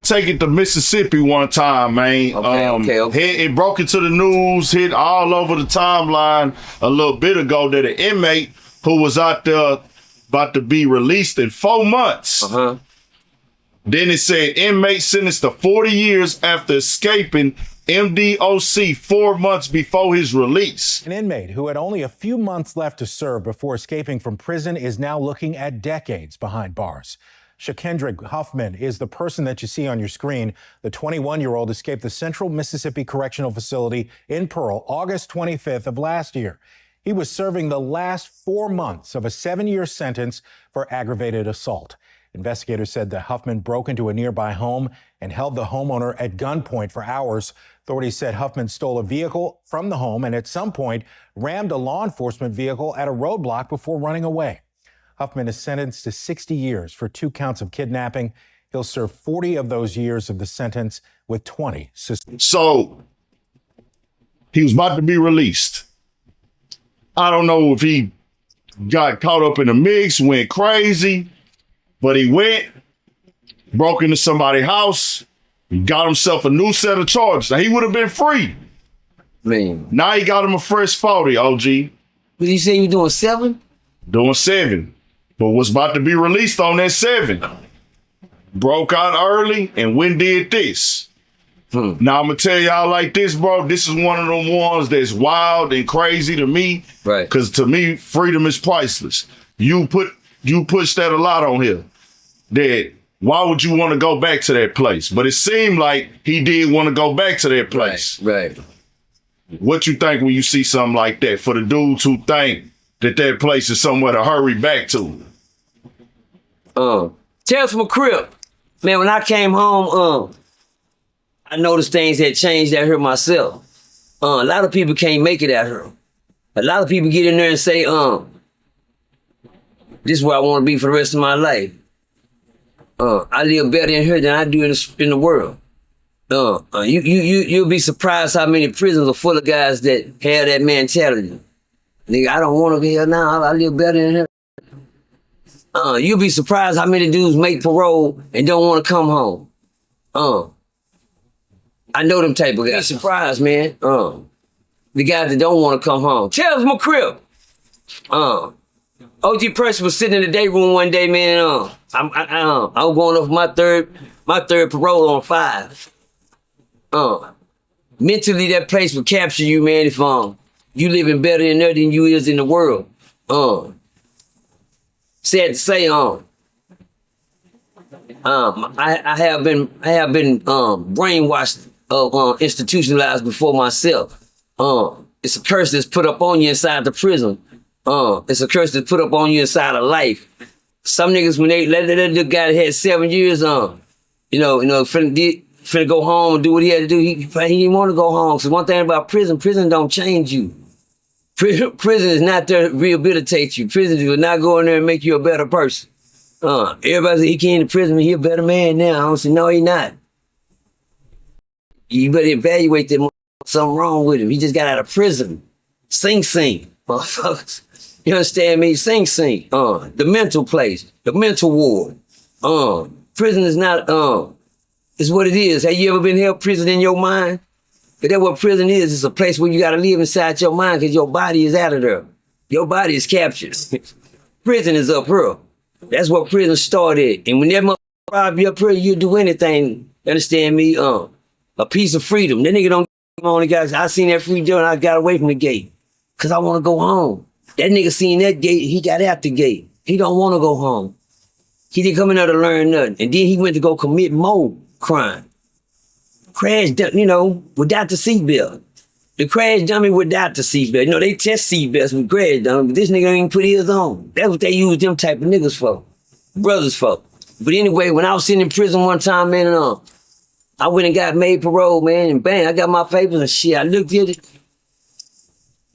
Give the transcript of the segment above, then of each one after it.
take it to Mississippi one time, man. Okay. It broke into the news, hit all over the timeline a little bit ago that an inmate who was out there about to be released in 4 months. Then it said inmate sentenced to 40 years after escaping MDOC 4 months before his release. An inmate who had only a few months left to serve before escaping from prison is now looking at decades behind bars. Shunkendrick Huffman is the person that you see on your screen. The 21-year-old escaped the Central Mississippi Correctional Facility in Pearl August 25th of last year. He was serving the last 4 months of a 7-year sentence for aggravated assault. Investigators said that Huffman broke into a nearby home and held the homeowner at gunpoint for hours. Authorities said Huffman stole a vehicle from the home and at some point rammed a law enforcement vehicle at a roadblock before running away. Huffman is sentenced to 60 years for 2 counts of kidnapping. He'll serve 40 of those years of the sentence with 20 suspended. So he was about to be released. I don't know if he got caught up in the mix, went crazy, but he went, broke into somebody's house, got himself a new set of charges. Now, he would have been free. Man. Now he got him a fresh 40, OG. But you say you doing 7? Doing 7. But was about to be released on that 7. Broke out early and went and did this. Now, I'm going to tell y'all like this, bro. This is one of them ones that's wild and crazy to me. Right. Because to me, freedom is priceless. You push that a lot on here. That why would you want to go back to that place? But it seemed like he did want to go back to that place. Right. What you think when you see something like that for the dudes who think that place is somewhere to hurry back to? Tales from a crib. Man, when I came home, I noticed things had changed out here myself. A lot of people can't make it out here. A lot of people get in there and say, this is where I want to be for the rest of my life. I live better in here than I do in the world. You'll be surprised how many prisons are full of guys that have that mentality. Nigga, I don't want to be here now. I live better in here. You'll be surprised how many dudes make parole and don't want to come home. I know them type of guys. Be surprised, man. The guys that don't want to come home. Tales from a crib. OG Percy was sitting in the day room one day, man. I was going up for my third parole on 5. Mentally, that place will capture you, man. If you living better in there than you is in the world. Sad to say, I have been brainwashed, institutionalized before myself. It's a curse that's put up on you inside the prison. It's a curse that's put up on you inside of life. Some niggas, when they let the guy that had 7 years finna go home and do what he had to do, he didn't want to go home. So one thing about prison don't change you. Prison is not there to rehabilitate you. Prison will not go in there and make you a better person. Everybody say he came to prison, he a better man now. I don't say, no, he not. You better evaluate that. Something wrong with him. He just got out of prison. Sing, motherfuckers. You understand me? Sing. The mental place, the mental ward. Prison is not, it's what it is. Have you ever been held prison in your mind? But that's what prison is. It's a place where you got to live inside your mind because your body is out of there. Your body is captured. Prison is up here. That's what prison started. And when that motherfucker rob you up here, you'll do anything. Understand me? A piece of freedom. That nigga don't on the guys. I seen that free door and I got away from the gate because I want to go home. That nigga seen that gate, he got out the gate. He don't want to go home. He didn't come in there to learn nothing. And then he went to go commit more crime. Crash, without the seatbelt. The crash dummy without the seatbelt. They test seatbelts with crash dummy, but this nigga ain't even put his on. That's what they use them type of niggas for. Brothers for. But anyway, when I was sitting in prison one time, man, I went and got made parole, man, and bang, I got my papers and shit. I looked at it.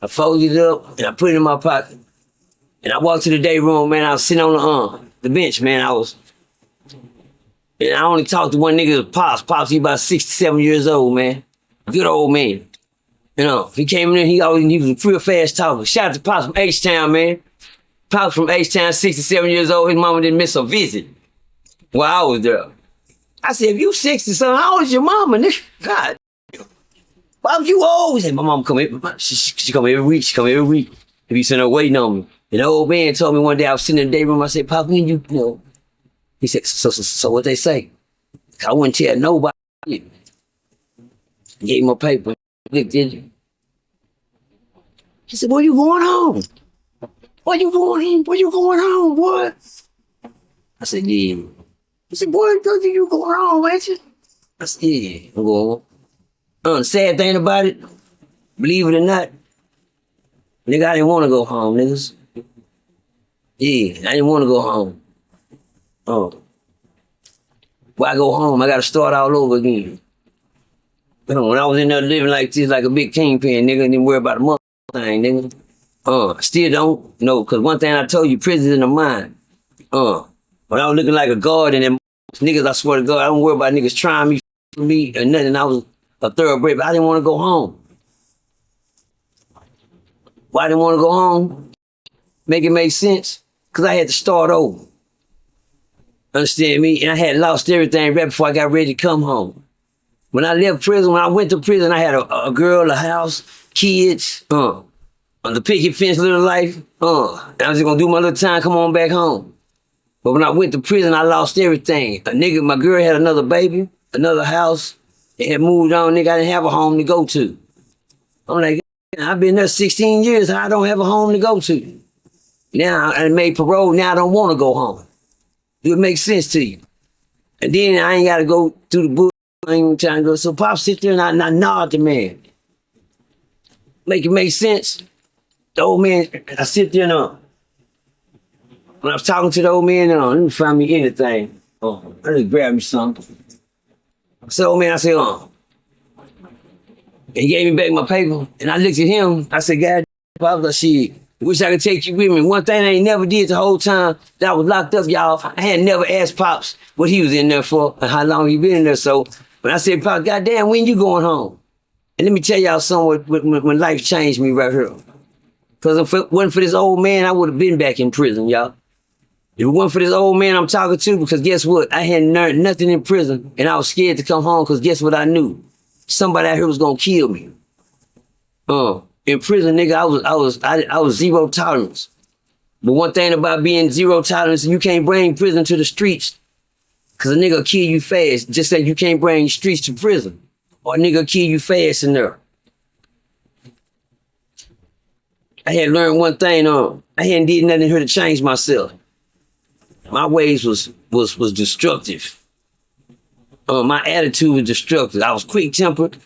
I folded it up and I put it in my pocket. And I walked to the day room, man. I was sitting on the bench, man. And I only talked to one nigga, Pops. Pops, he about 67 years old, man. Good old man. He came in there, he was a real fast talker. Shout out to Pops from H-Town, man. Pops from H-Town, 67 years old. His mama didn't miss a visit while I was there. I said, if you 60 something, how old is your mama, nigga? God. Why would you always? My mom come in. She come every week. She come every week. If you sitting there waiting on me. And the old man told me one day, I was sitting in the day room. I said, Pop, when you know. He said, so what they say? I wouldn't tell nobody. Gave him a paper. Did you? He said, where you going home? Where you going home? Where you going home, boy? I said, yeah. He said, boy, you going home, ain't you? I said, yeah, I'm going home. The sad thing about it, believe it or not, nigga, I didn't want to go home, niggas. Yeah, I didn't want to go home. Why I go home? I got to start all over again. When I was in there living like this, like a big kingpin, nigga, didn't worry about the mother thing, nigga. Still don't know, because one thing I told you, prison's in the mind. When I was looking like a guard and them niggas, I swear to God, I don't worry about niggas trying me, or nothing. I was a thoroughbred, but I didn't want to go home. Why I didn't want to go home? Make it make sense? Because I had to start over. Understand me? And I had lost everything right before I got ready to come home. When I left prison, when I went to prison, I had a girl, a house, kids, on the picket fence little life. I was just gonna do my little time, come on back home. But when I went to prison, I lost everything. My girl had another baby, another house. They had moved on, nigga, I didn't have a home to go to. I'm like, I've been there 16 years, I don't have a home to go to. Now, I made parole, now I don't want to go home. Do it make sense to you? And then I ain't got to go through the bush, I ain't even trying to go. So Pop sit there and I nod the man. Make it make sense? The old man, I sit there and when I was talking to the old man, let me find me anything. I just grab me something. I said, old man, I said, He gave me back my paper, and I looked at him. I said, God, Pop, I said, wish I could take you with me. One thing I ain't never did the whole time that I was locked up, y'all, I had never asked Pops what he was in there for and how long he been in there. So when I said, Pop, goddamn, when you going home? And let me tell y'all something when life changed me right here. Because if it wasn't for this old man, I would have been back in prison, y'all. If it wasn't for this old man I'm talking to, because guess what? I hadn't learned nothing in prison, and I was scared to come home because guess what I knew? Somebody out here was gonna kill me. In prison, nigga, I was zero tolerance. But one thing about being zero tolerance, you can't bring prison to the streets, because a nigga will kill you fast, just like you can't bring streets to prison, or a nigga will kill you fast in there. I had learned one thing, I hadn't did nothing here to change myself. My ways was destructive. My attitude was destructive. I was quick-tempered.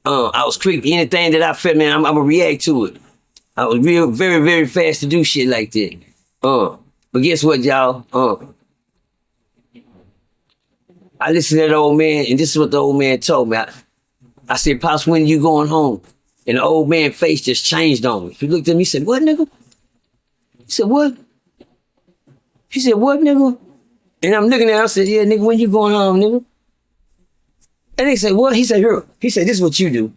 I was quick. Anything that I felt, man, I'm gonna react to it. I was very, very fast to do shit like that. But guess what, y'all? I listened to that old man, and this is what the old man told me. I said, Pops, when are you going home? And the old man's face just changed on me. He looked at me, he said, what, nigga? He said, what? He said, what, nigga? And I'm looking at him, I said, yeah, nigga, when you going home, nigga? And they said, what? He said, here. He said, this is what you do.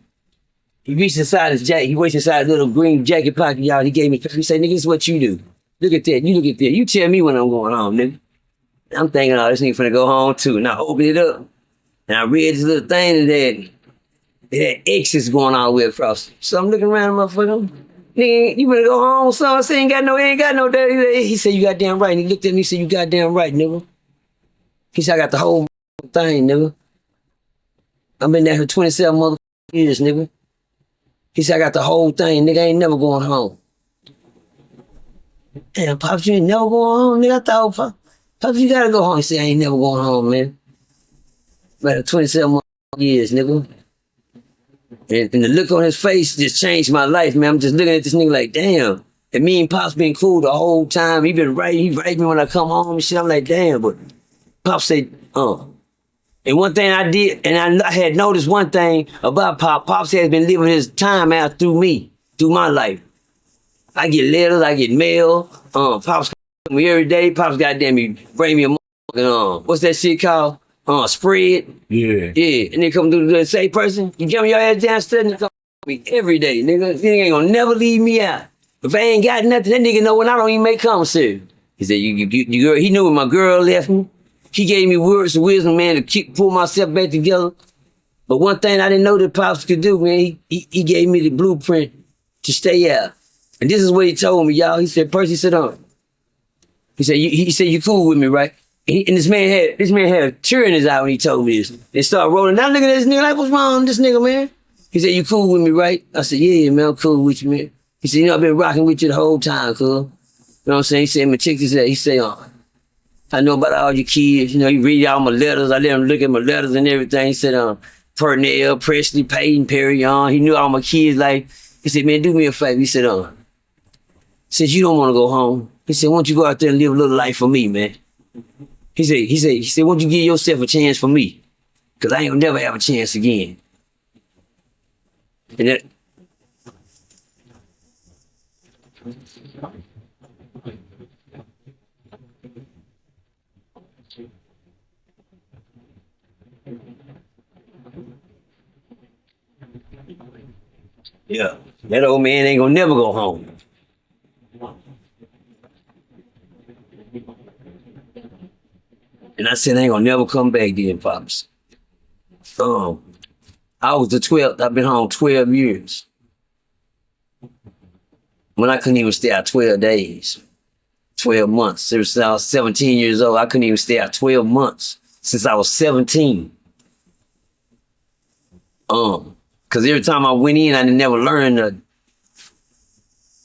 He reached inside his jacket. He reached inside his little green jacket pocket, y'all. He gave me, he said, nigga, this is what you do. Look at that. You look at that. You tell me when I'm going home, nigga. And I'm thinking, oh, this nigga finna go home too. And I opened it up. And I read this little thing and that X is going all the way across. So I'm looking around, motherfucker. Nigga, you better go home, son. I said, ain't got no daddy. He said, you goddamn right. And he looked at me and said, you goddamn right, nigga. He said, I got the whole thing, nigga. I've been there for 27 motherfucking years, nigga. He said, I got the whole thing, nigga. I ain't never going home. Damn, Pops, you ain't never going home, nigga. I thought, Pops, you gotta go home. He said, I ain't never going home, man. Been there 27 motherfucking years, nigga. And the look on his face just changed my life, man. I'm just looking at this nigga like, damn. And me and Pops been cool the whole time. He write me when I come home and shit. I'm like, damn, but Pops said, And one thing I did, and I had noticed one thing about Pops has been living his time out through me, through my life. I get letters, I get mail. Pops come to me every day. Pops goddamn me, bring me a motherfucking, what's that shit called? Spread. Yeah. Yeah. And they come to the same person. You get me your ass downstairs and come to me every day, nigga. This nigga ain't gonna never leave me out. If I ain't got nothing, that nigga know when I don't even make commissary. He said, you girl, he knew when my girl left me. he gave me words of wisdom, man, to pull myself back together. But one thing I didn't know that Pops could do, man, he gave me the blueprint to stay out. And this is what he told me, y'all. He said, Percy, sit down. He said, you cool with me, right? And this man had a tear in his eye when he told me this. They started rolling down, looking at this nigga like, what's wrong with this nigga, man? He said, you cool with me, right? I said, yeah, man, I'm cool with you, man. He said, I've been rocking with you the whole time, cuz. You know what I'm saying? He said, man, check this out. He said, I know about all your kids. You read all my letters. I let him look at my letters and everything. He said, Pernell, Presley, Peyton, Perry, he knew all my kids. Like, he said, man, do me a favor. He said, since you don't want to go home, he said, why don't you go out there and live a little life for me, man? He said, why don't you give yourself a chance for me? Cause I ain't gonna never have a chance again. And that, yeah, that old man ain't gonna never go home. And I said, I ain't gonna never come back then, Pops. I was the 12th. I've been home 12 years. When I couldn't even stay out 12 days, 12 months. Since I was 17 years old, I couldn't even stay out 12 months since I was 17. Cause every time I went in, I didn't never learn nothing.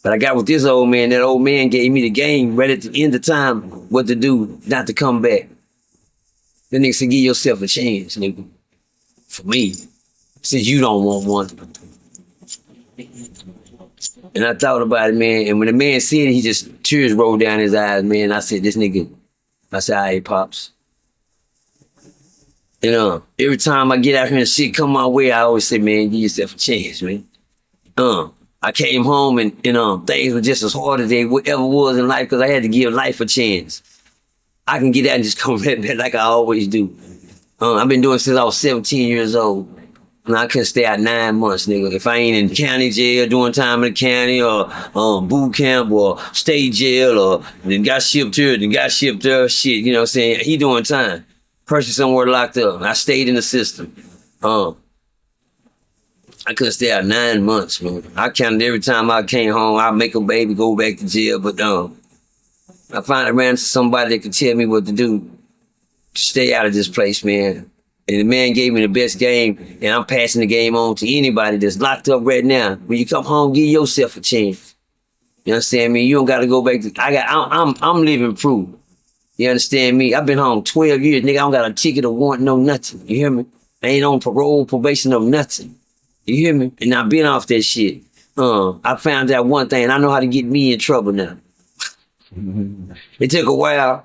But I got with this old man. That old man gave me the game right at the end of time, what to do, not to come back. The nigga said, give yourself a chance, nigga. For me, since you don't want one. And I thought about it, man. And when the man said it, he just, tears rolled down his eyes, man. I said, this nigga, I said, all right, Pops. And every time I get out here and shit come my way, I always say, man, give yourself a chance, man. I came home and things were just as hard as they ever was in life because I had to give life a chance. I can get out and just come right back like I always do. I've been doing it since I was 17 years old. And I couldn't stay out 9 months, nigga. If I ain't in county jail doing time in the county or boot camp or state jail or then got shipped here, then got shipped there, shit, you know what I'm saying? He doing time. Person somewhere locked up. I stayed in the system. I couldn't stay out 9 months, man. I counted every time I came home, I'd make a baby, go back to jail, but I finally ran into somebody that could tell me what to do to stay out of this place, man. And the man gave me the best game, and I'm passing the game on to anybody that's locked up right now. When you come home, give yourself a chance. You understand me? You don't gotta go back to, I'm living proof. You understand me? I've been home 12 years, nigga. I don't got a ticket or warrant, no nothing. You hear me? I ain't on parole, probation, no nothing. You hear me? And I've been off that shit. I found out one thing, I know how to get me in trouble now. It took a while,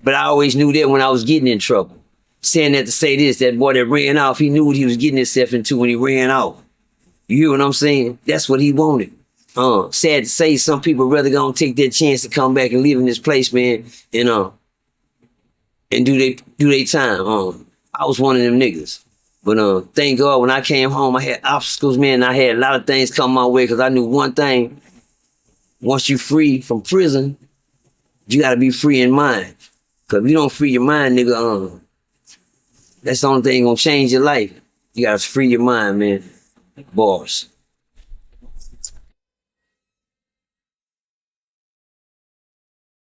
but I always knew that when I was getting in trouble. Saying that to say this, that boy that ran off, he knew what he was getting himself into when he ran off. You hear what I'm saying? That's what he wanted. Sad to say, some people rather gonna take that chance to come back and live in this place, man, and do they time. I was one of them niggas. But thank God when I came home, I had obstacles, man. I had a lot of things come my way because I knew one thing. Once you free from prison, you gotta be free in mind. Cause if you don't free your mind, nigga, that's the only thing gonna change your life. You gotta free your mind, man. Bars.